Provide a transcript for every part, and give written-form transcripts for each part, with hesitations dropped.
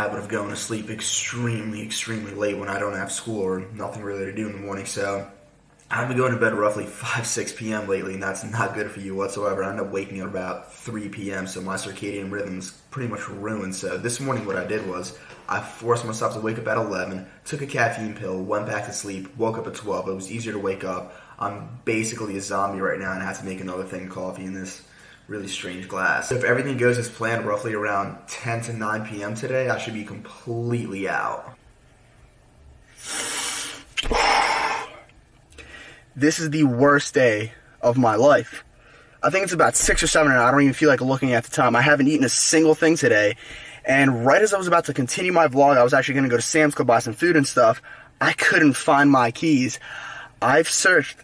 habit of going to sleep extremely late when I don't have school or nothing really to do in the morning, so I've been going to bed roughly 5-6 p.m. lately, and that's not good for you whatsoever. I end up waking up about 3 p.m., so my circadian rhythm's pretty much ruined. So this morning what I did was I forced myself to wake up at 11, took a caffeine pill, went back to sleep, woke up at 12. It was easier to wake up. I'm basically a zombie right now and I have to make another thing of coffee in this really strange glass. So if everything goes as planned, roughly around 10 to 9 p.m. today, I should be completely out. This is the worst day of my life. I think it's about 6 or 7 and I don't even feel like looking at the time. I haven't eaten a single thing today. And right as I was about to continue my vlog, I was actually going to go to Sam's Club, buy some food and stuff. I couldn't find my keys. I've searched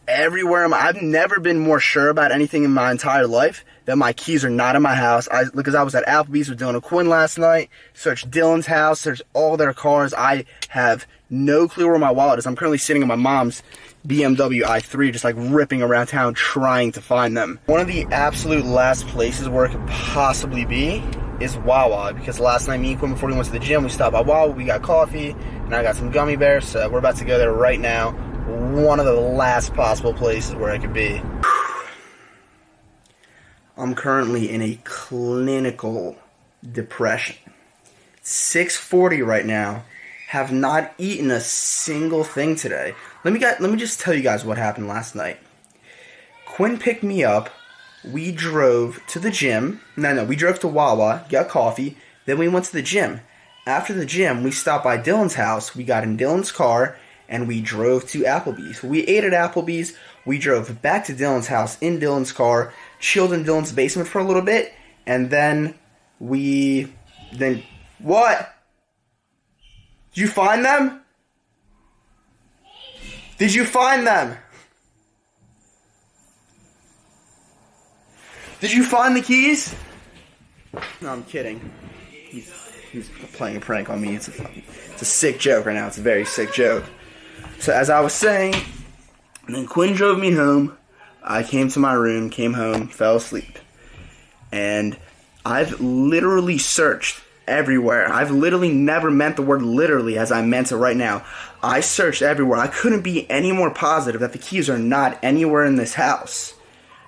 everywhere. I've never been more sure about anything in my entire life that my keys are not in my house. Because I was at Applebee's with Dylan and Quinn last night, searched Dylan's house, searched all their cars. I have no clue where my wallet is. I'm currently sitting in my mom's BMW i3, just like ripping around town trying to find them. One of the absolute last places where it could possibly be is Wawa, because last night me and Quinn, before we went to the gym, we stopped by Wawa, we got coffee, and I got some gummy bears, so we're about to go there right now. One of the last possible places where I could be. I'm currently in a clinical depression. 6:40 right now. Have not eaten a single thing today. Let me just tell you guys what happened last night. Quinn picked me up. We drove to the gym. We drove to Wawa, got coffee. Then we went to the gym. After the gym, we stopped by Dylan's house. We got in Dylan's car, and we drove to Applebee's. We ate at Applebee's. We drove back to Dylan's house in Dylan's car, chilled in Dylan's basement for a little bit, and then what? Did you find them? Did you find them? Did you find the keys? No, I'm kidding. He's playing a prank on me. It's a sick joke right now. It's a very sick joke. So as I was saying, then Quinn drove me home. I came to my room, came home, fell asleep. And I've literally searched everywhere. I've literally never meant the word literally as I meant it right now. I searched everywhere. I couldn't be any more positive that the keys are not anywhere in this house.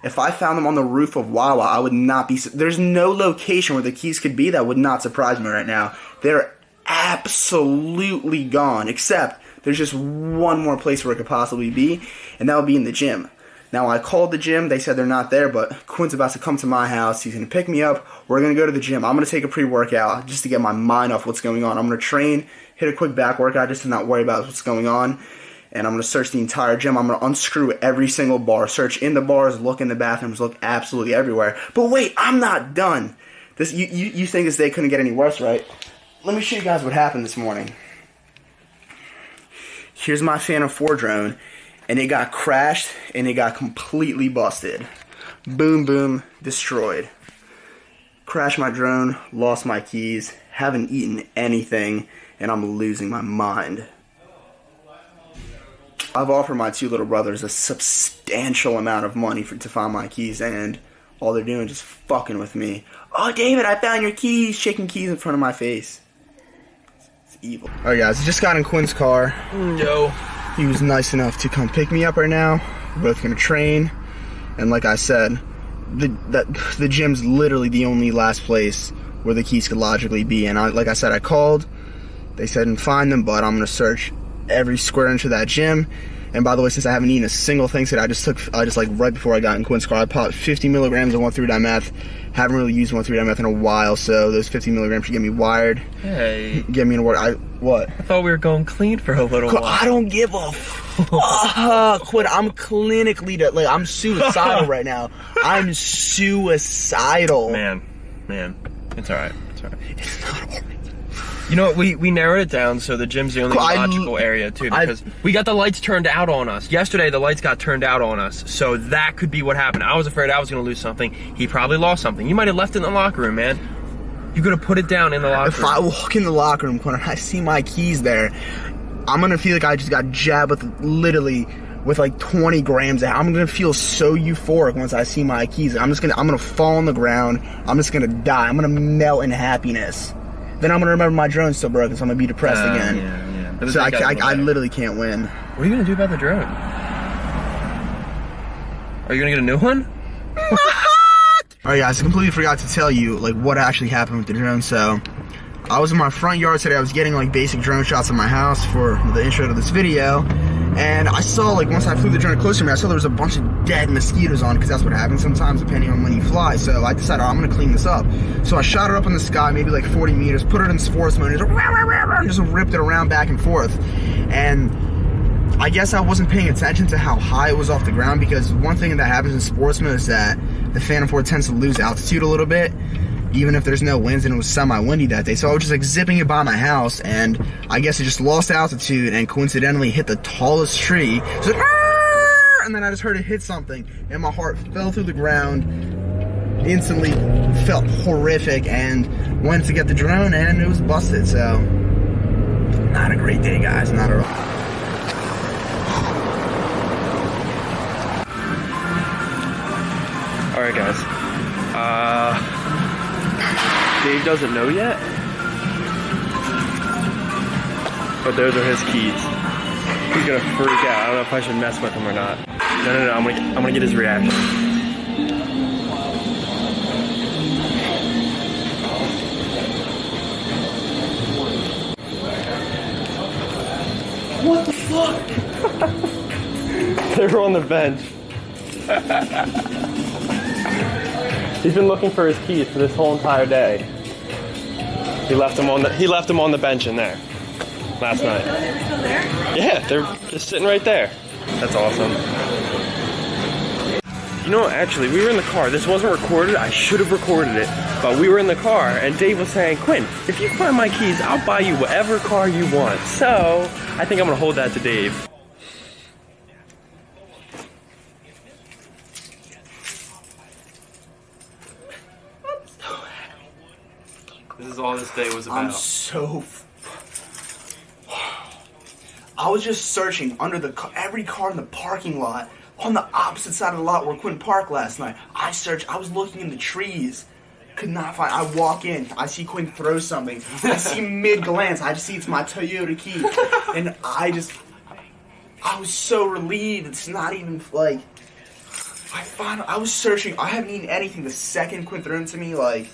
If I found them on the roof of Wawa, I would not be... There's no location where the keys could be that would not surprise me right now. They're absolutely gone, except there's just one more place where it could possibly be, and that would be in the gym. Now, I called the gym. They said they're not there, but Quinn's about to come to my house. He's going to pick me up. We're going to go to the gym. I'm going to take a pre-workout just to get my mind off what's going on. I'm going to train, hit a quick back workout just to not worry about what's going on. And I'm going to search the entire gym. I'm going to unscrew every single bar. Search in the bars, look in the bathrooms, look absolutely everywhere. But wait, I'm not done. You think this day couldn't get any worse, right? Let me show you guys what happened this morning. Here's my Phantom 4 drone. And it got crashed, and it got completely busted. Boom, boom, destroyed. Crashed my drone, lost my keys, haven't eaten anything, and I'm losing my mind. I've offered my two little brothers a substantial amount of money to find my keys, and all they're doing is just fucking with me. Oh, David, I found your keys, shaking keys in front of my face. It's evil. Alright guys, I just got in Quinn's car. Yo. He was nice enough to come pick me up right now. We're both going to train. And like I said, the gym's literally the only last place where the keys could logically be. And like I said, I called. They said and find them, but I'm going to search every square inch of that gym. And by the way, since I haven't eaten a single thing today, I just like right before I got in Quinn's car, I popped 50 milligrams of 1,3-dimeth. Haven't really used 1,3-dimeth in a while, so those 50 milligrams should get me wired. Hey. Get me in work. What? I thought we were going clean for a little while. I don't give a fuck. Quinn, I'm clinically, I'm suicidal right now. I'm suicidal. Man, it's alright. It's not alright. You know what, we narrowed it down so the gym's the only logical area too, because we got the lights turned out on us. Yesterday the lights got turned out on us, so that could be what happened. I was afraid I was gonna lose something. He probably lost something. You might have left it in the locker room, man. You could have put it down in the locker room. If I walk in the locker room, Quinn, and I see my keys there, I'm gonna feel like I just got jabbed with like 20 grams. I'm gonna feel so euphoric once I see my keys. I'm gonna fall on the ground. I'm just gonna die. I'm gonna melt in happiness. then I'm gonna remember my drone's still broken, so I'm gonna be depressed again. Yeah. So I literally can't win. What are you gonna do about the drone? Are you gonna get a new one? Alright guys, I completely forgot to tell you like what actually happened with the drone. So I was in my front yard today. I was getting like basic drone shots of my house for the intro to this video, and I saw like once I flew the drone closer to me, I saw there was a bunch of dead mosquitoes on, because that's what happens sometimes depending on when you fly. So I decided, I'm gonna clean this up. So I shot it up in the sky, maybe like 40 meters, put it in sports mode, and just ripped it around back and forth. And I guess I wasn't paying attention to how high it was off the ground, because one thing that happens in sports mode is that the Phantom 4 tends to lose altitude a little bit, even if there's no winds, and it was semi-windy that day. So I was just like zipping it by my house, and I guess it just lost altitude and coincidentally hit the tallest tree. So and then I just heard it hit something, and my heart fell through the ground. Instantly felt horrific, and went to get the drone, and it was busted. So not a great day, guys. Not at all. Alright guys, Dave doesn't know yet, but those are his keys. He's gonna freak out. I don't know if I should mess with him or not. No, I'm gonna get his reaction. What the fuck? They were on the bench. He's been looking for his keys for this whole entire day. He left them on the bench in there last night. They were still there? Yeah, they're just sitting right there. That's awesome. You know, actually, we were in the car. This wasn't recorded. I should have recorded it. But we were in the car, and Dave was saying, Quinn, if you find my keys, I'll buy you whatever car you want. So, I think I'm going to hold that to Dave. This is all this day was about. I'm so... I was just searching under every car in the parking lot, on the opposite side of the lot where Quinn parked last night. I was looking in the trees. Could not find. I walk in, I see Quinn throw something. I see mid-glance, I just see it's my Toyota key. And I was so relieved. It's not even like... I was searching. I haven't eaten anything. The second Quinn threw it to me, like...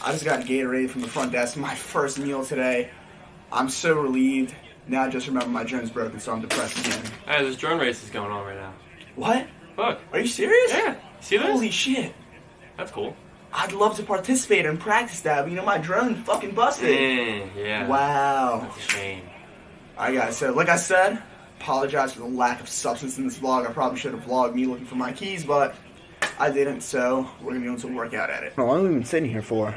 I just got Gatorade from the front desk. My first meal today. I'm so relieved. Now I just remember my drone's broken, so I'm depressed again. Hey, this drone race is going on right now. What? Look. Are you serious? Yeah. See this? Holy shit. That's cool. I'd love to participate and practice that, but you know, my drone fucking busted. Yeah. Wow. That's a shame. Alright guys, so like I said, apologize for the lack of substance in this vlog. I probably should have vlogged me looking for my keys, but I didn't, so we're going to be doing some workout at it. How long have we been sitting here for?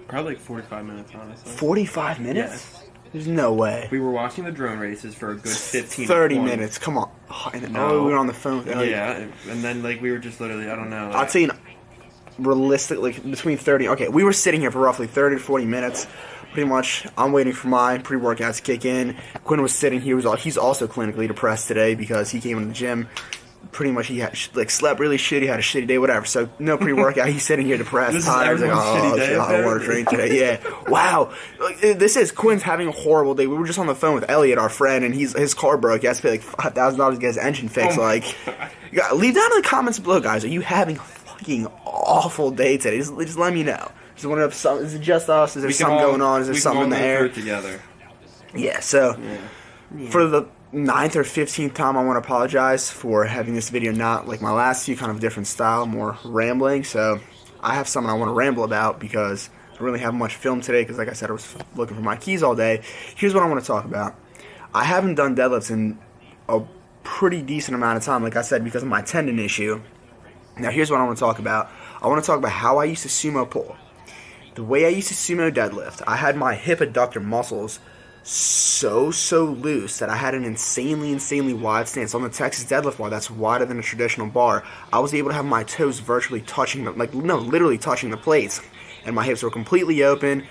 Probably like 45 minutes, honestly. 45 minutes? Yes. There's no way. We were watching the drone races for a good 15 30 20. minutes, come on. No. We were on the phone. Yeah, and then like we were just literally, I don't know. I'd say realistically, between 30, okay, we were sitting here for roughly 30 to 40 minutes. Pretty much, I'm waiting for my pre-workout to kick in. Quinn was sitting here. He's also clinically depressed today because he came in the gym. Pretty much, he had slept really shitty, had a shitty day, whatever. So no pre-workout. He's sitting here depressed, tired. Like, oh shit, I want to drink today. Yeah, wow. This is Quinn's having a horrible day. We were just on the phone with Elliot, our friend, and his car broke. He has to pay like $5,000 to get his engine fixed. Leave down in the comments below, guys. Are you having a fucking awful day today? Just let me know. Just wondering if is it just us? Is there something going on? Is there something in the air? Together. Yeah. So for the 9th or 15th time, I want to apologize for having this video not like my last few, kind of different style, more rambling. So I have something I want to ramble about because I really haven't much film today because, like I said, I was looking for my keys all day. Here's what I want to talk about. I haven't done deadlifts in a pretty decent amount of time, like I said, because of my tendon issue. Now here's what I want to talk about. I want to talk about how I used to sumo pull. The way I used to sumo deadlift, I had my hip adductor muscles so loose that I had an insanely wide stance. On the Texas deadlift bar, that's wider than a traditional bar, I was able to have my toes virtually touching literally touching the plates, and my hips were completely open,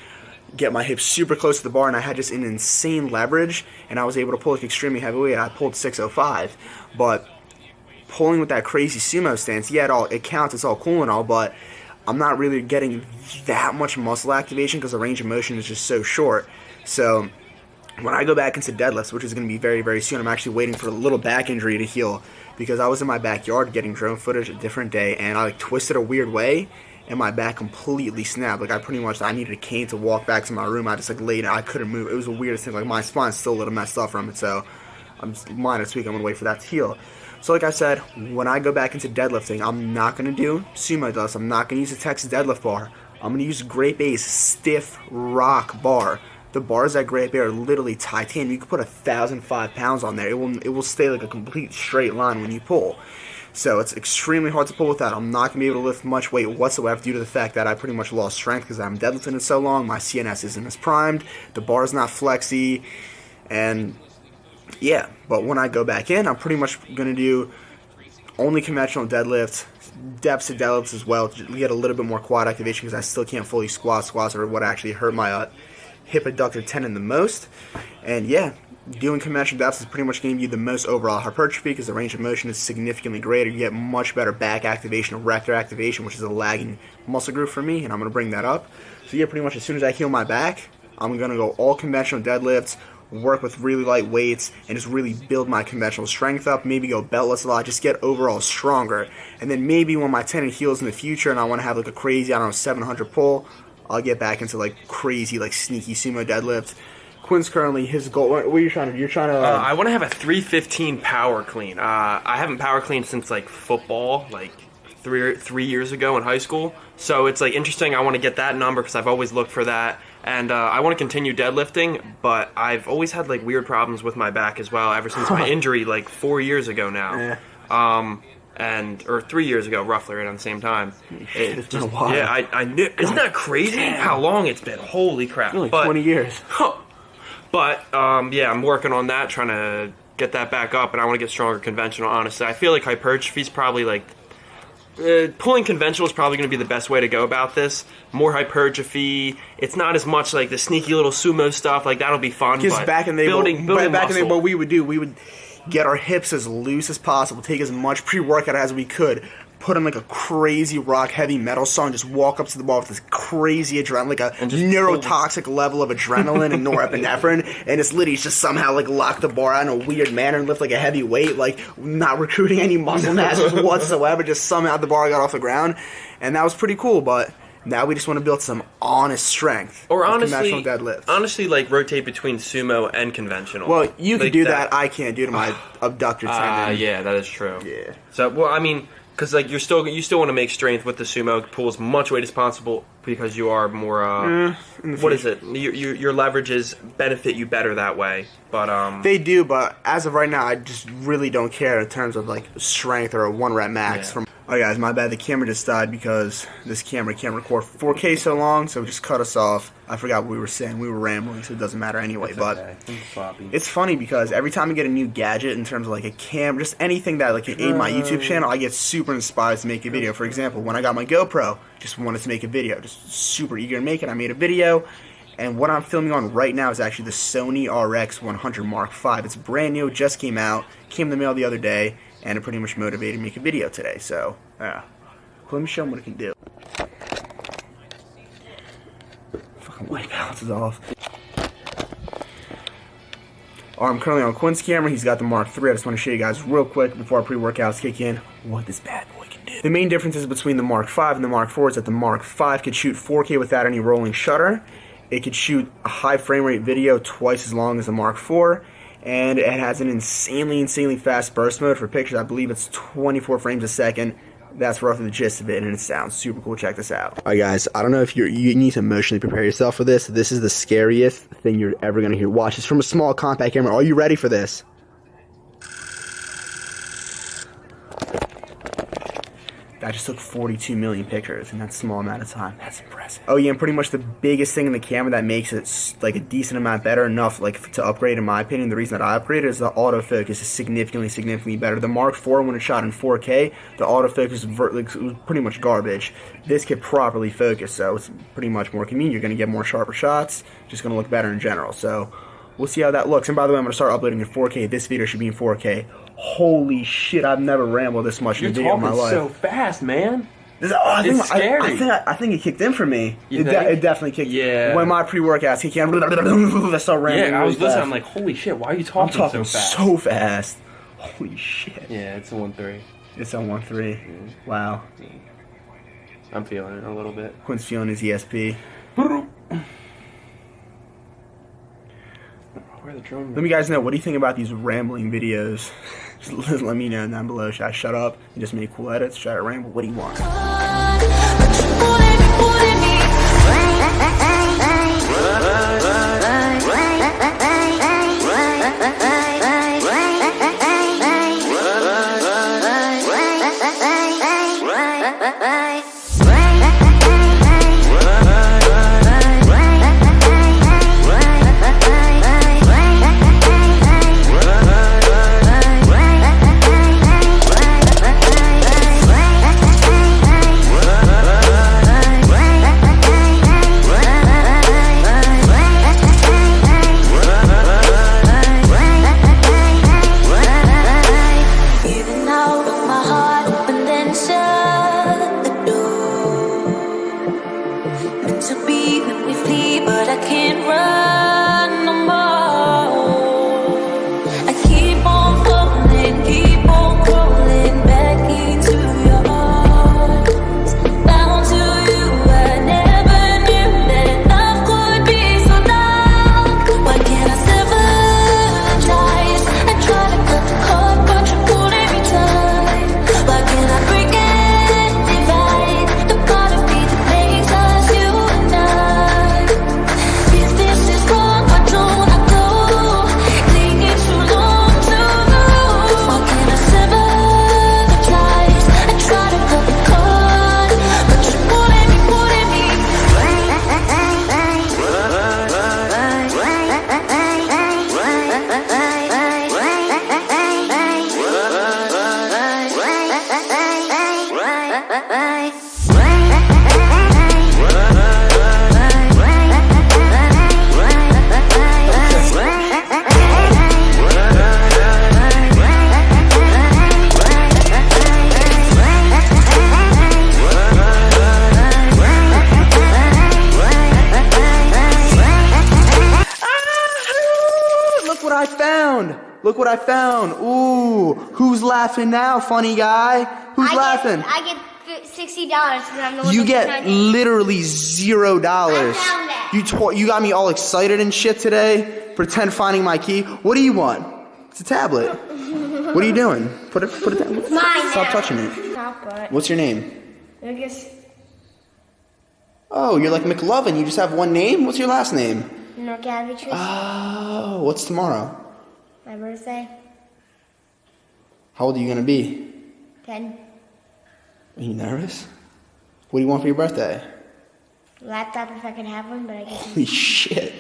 get my hips super close to the bar, and I had just an insane leverage, and I was able to pull like extremely heavy weight. I pulled 605, but pulling with that crazy sumo stance, yeah, it counts, it's all cool and all, but I'm not really getting that much muscle activation because the range of motion is just so short. So when I go back into deadlifts, which is going to be very, very soon, I'm actually waiting for a little back injury to heal because I was in my backyard getting drone footage a different day, and I like twisted a weird way, and my back completely snapped. Like I needed a cane to walk back to my room. I just like laid, I couldn't move. It was the weirdest thing. Like my spine's still a little messed up from it, so I'm just minor tweak. I'm gonna wait for that to heal. So like I said, when I go back into deadlifting, I'm not gonna do sumo deadlifts. I'm not gonna use the Texas deadlift bar. I'm gonna use Grape A's stiff rock bar. The bars at Grape A are literally titanium. You can put 1,005 pounds on there. It will stay like a complete straight line when you pull. So it's extremely hard to pull with that. I'm not going to be able to lift much weight whatsoever due to the fact that I pretty much lost strength because I'm deadlifting it so long. My CNS isn't as primed. The bar is not flexy. And yeah, but when I go back in, I'm pretty much going to do only conventional deadlifts, depths of deadlifts as well to get a little bit more quad activation because I still can't fully squat. Squats are what actually hurt my hip adductor tendon the most. And yeah, doing conventional depths is pretty much going to give you the most overall hypertrophy because the range of motion is significantly greater. You get much better back activation, erector activation, which is a lagging muscle group for me, and I'm going to bring that up. So yeah, pretty much as soon as I heal my back, I'm going to go all conventional deadlifts, work with really light weights, and just really build my conventional strength up, maybe go beltless a lot, just get overall stronger. And then maybe when my tendon heals in the future and I want to have like a crazy, 700 pull, I'll get back into like crazy, like sneaky sumo deadlift. Quinn's currently, his goal, what are you trying to do? You're trying to... I want to have a 315 power clean. I haven't power cleaned since like football, like three years ago in high school. So it's like interesting. I want to get that number because I've always looked for that. And I want to continue deadlifting, but I've always had like weird problems with my back as well ever since my injury like 4 years ago now. Yeah. Or 3 years ago, roughly, right on the same time. It's been a while. Yeah, I knew. Isn't that crazy? Damn. How long it's been? Holy crap! Like 20 years. But yeah, I'm working on that, trying to get that back up, and I want to get stronger conventional. Honestly, I feel like hypertrophy is probably like pulling conventional is probably going to be the best way to go about this. More hypertrophy. It's not as much like the sneaky little sumo stuff. Like that'll be fun. Because back in the day, what we would do, we would get our hips as loose as possible, take as much pre-workout as we could, put on like a crazy rock heavy metal song, just walk up to the bar with this crazy adrenaline, like a neurotoxic level of adrenaline and norepinephrine, and it's literally just somehow like lock the bar out in a weird manner and lift like a heavy weight, like not recruiting any muscle mass whatsoever, just somehow the bar got off the ground, and that was pretty cool. But now we just want to build some honest strength. Or honestly, deadlift. Honestly, like rotate between sumo and conventional. Well, you can do that. I can't do to my abductor tendon. Yeah, that is true. Yeah. So, well, I mean, because like you still want to make strength with the sumo, pull as much weight as possible because you are more. What is it? Your leverages benefit you better that way. But they do. But as of right now, I just really don't care in terms of like strength or a 1 rep max from. Oh guys, my bad. The camera just died because this camera can't record 4K so long, so it just cut us off. I forgot what we were saying. We were rambling, so it doesn't matter anyway. But it's funny because every time I get a new gadget in terms of like a camera, just anything that like can aid my YouTube channel, I get super inspired to make a video. For example, when I got my GoPro, just wanted to make a video, just super eager to make it. I made a video, and what I'm filming on right now is actually the Sony RX100 Mark V. It's brand new, just came out, came in the mail the other day. And it pretty much motivated me to make a video today. So, yeah. Let me show them what it can do. Fucking white balance is off. I'm currently on Quinn's camera. He's got the Mark III. I just want to show you guys real quick before our pre-workouts kick in what this bad boy can do. The main differences between the Mark V and the Mark IV is that the Mark V could shoot 4K without any rolling shutter. It could shoot a high frame rate video twice as long as the Mark IV. And it has an insanely fast burst mode for pictures. I believe it's 24 frames a second. That's roughly the gist of it, and it sounds super cool. Check this out. Alright guys, I don't know if you need to emotionally prepare yourself for this. This is the scariest thing you're ever going to hear. Watch, it's from a small compact camera. Are you ready for this? That just took 42 million pictures in that small amount of time. That's impressive. Oh yeah, and pretty much the biggest thing in the camera that makes it like a decent amount better, enough like to upgrade in my opinion, the reason that I upgraded is the autofocus is significantly better. The Mark IV, when it shot in 4K, the autofocus was pretty much garbage. This could properly focus, so it's pretty much more convenient. You're going to get more sharper shots, just going to look better in general. So we'll see how that looks. And by the way, I'm going to start uploading in 4K. This video should be in 4K. Holy shit, I've never rambled this much in a video in my life. You're talking so fast, man. It's scary. I think it kicked in for me. It definitely kicked in. Yeah. When my pre-workouts kicked in, I started rambling. Yeah, I was listening. I'm like, holy shit, why are you talking so fast? So fast. Holy shit. Yeah, it's a 1-3. It's a 1-3. Wow. I'm feeling it a little bit. Quinn's feeling his ESP. Let me guys know, what do you think about these rambling videos? Just let me know down below. Should I shut up and just make cool edits? Should I ramble? What do you want? Look what I found. Ooh, who's laughing now, funny guy? Who's laughing? I get $60 because I'm the one. You get literally $0. I found that. You got me all excited and shit today. Pretend finding my key. What do you want? It's a tablet. What are you doing? Put it down. It's mine. Stop now. touching it. Stop it. What's your name? Lucas. Oh, you're like McLovin. You just have one name? What's your last name? Norcavitris. Oh, what's tomorrow? My birthday. How old are you going to be? 10. Are you nervous? What do you want for your birthday? Laptop if I can have one, but I guess. Holy shit.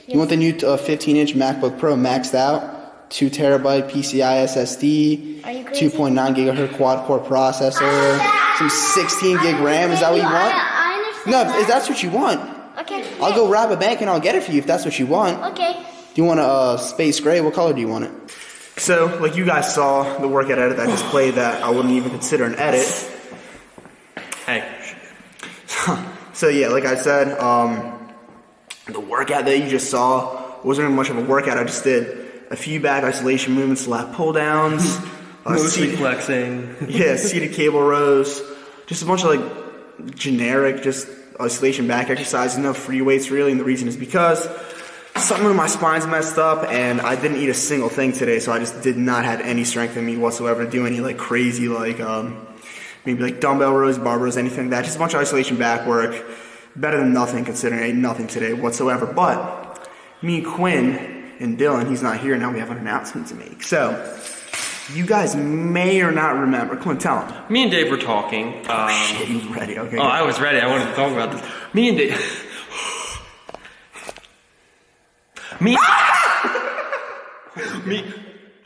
You want the new 15-inch MacBook Pro maxed out? 2 terabyte PCI SSD. Are you crazy? 2.9 gigahertz quad core processor. Some 16 gig RAM. Is that what you want? I understand. No, if that's what you want. Okay. I'll go rob a bank and I'll get it for you if that's what you want. Okay. Do you want a space gray? What color do you want it? So, like you guys saw, the workout edit that I just played that I wouldn't even consider an edit. Hey. So yeah, like I said, the workout that you just saw wasn't really much of a workout. I just did a few back isolation movements, lat pull downs, mostly flexing. Yeah, seated cable rows, just a bunch of like generic, just isolation back exercises, no free weights really. And the reason is because something with my spine's messed up, and I didn't eat a single thing today, so I just did not have any strength in me whatsoever to do any like crazy like maybe like dumbbell rows, bar rows, anything like that. Just a bunch of isolation back work. Better than nothing considering I ate nothing today whatsoever. But me and Quinn and Dylan, he's not here now, we have an announcement to make. So you guys may or not remember. Quinn, tell him. Me and Dave were talking. Shit, he was ready. Okay. Oh, I was ready. I wanted to talk about this. Me and Dave. Me.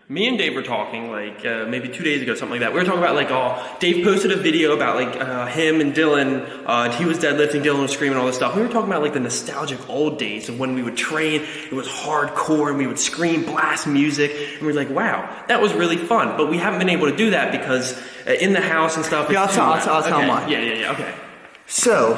Me and Dave were talking like maybe 2 days ago, something like that. We were talking about like, Dave posted a video about like him and Dylan. He was deadlifting, Dylan was screaming, all this stuff. We were talking about like the nostalgic old days of when we would train. It was hardcore and we would scream, blast music, and we were like, wow, that was really fun. But we haven't been able to do that because in the house and stuff. Yeah, I'll tell mine. Yeah. Okay. So,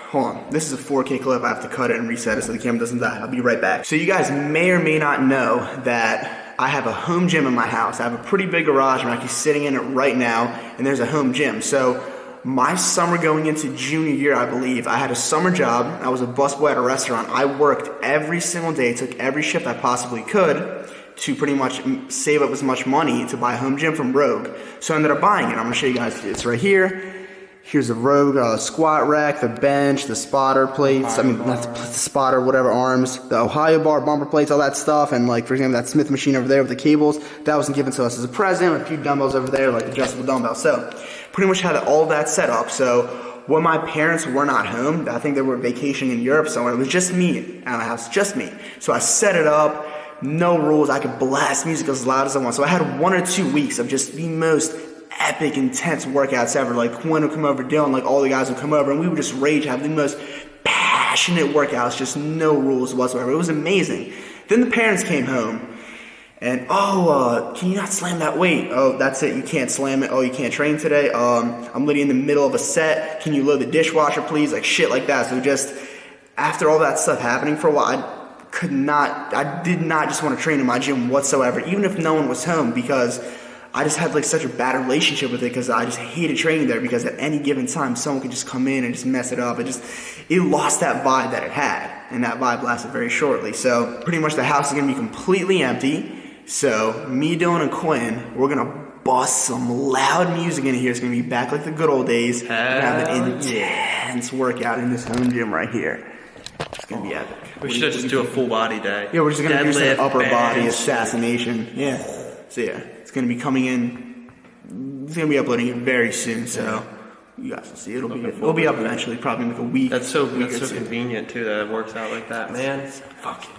hold on. This is a 4K clip. I have to cut it and reset it so the camera doesn't die. I'll be right back. So you guys may or may not know that I have a home gym in my house. I have a pretty big garage. I'm actually sitting in it right now, and there's a home gym. So my summer going into junior year, I believe, I had a summer job. I was a busboy at a restaurant. I worked every single day, took every shift I possibly could to pretty much save up as much money to buy a home gym from Rogue. So I ended up buying it. I'm gonna show you guys. It's right here. Here's a Rogue squat rack, the bench, the spotter plates, not the spotter, whatever, arms, the Ohio bar, bumper plates, all that stuff, and like, for example, that Smith machine over there with the cables, that wasn't given to us as a present, a few dumbbells over there, like adjustable dumbbells. So, pretty much had all that set up. So, when my parents were not home, I think they were vacationing in Europe somewhere, it was just me at my house, just me. So I set it up, no rules, I could blast music as loud as I want. So I had 1 or 2 weeks of just the most epic, intense workouts ever. Like Quinn would come over, Dylan, like all the guys would come over, and we would just rage, have the most passionate workouts, just no rules whatsoever. It was amazing. Then the parents came home, and can you not slam that weight? Oh, that's it, you can't slam it. Oh, you can't train today. I'm literally in the middle of a set. Can you load the dishwasher, please? Like shit like that. So just after all that stuff happening for a while, I did not just want to train in my gym whatsoever, even if no one was home, because I just had like such a bad relationship with it, because I just hated training there, because at any given time someone could just come in and just mess it up. It lost that vibe that it had, and that vibe lasted very shortly. So pretty much the house is gonna be completely empty. So me, Dylan, and Quinn, we're gonna bust some loud music in here. It's gonna be back like the good old days. We're gonna have an intense workout in this home gym right here. It's gonna be epic. We should just do a full body day. Yeah, we're just gonna do some upper body assassination. Yeah. So yeah, it's gonna be coming in. It's gonna be uploading it very soon. So you guys will see. It'll be up eventually, probably in like a week. That's so convenient too that it works out like that, man. Fuck it.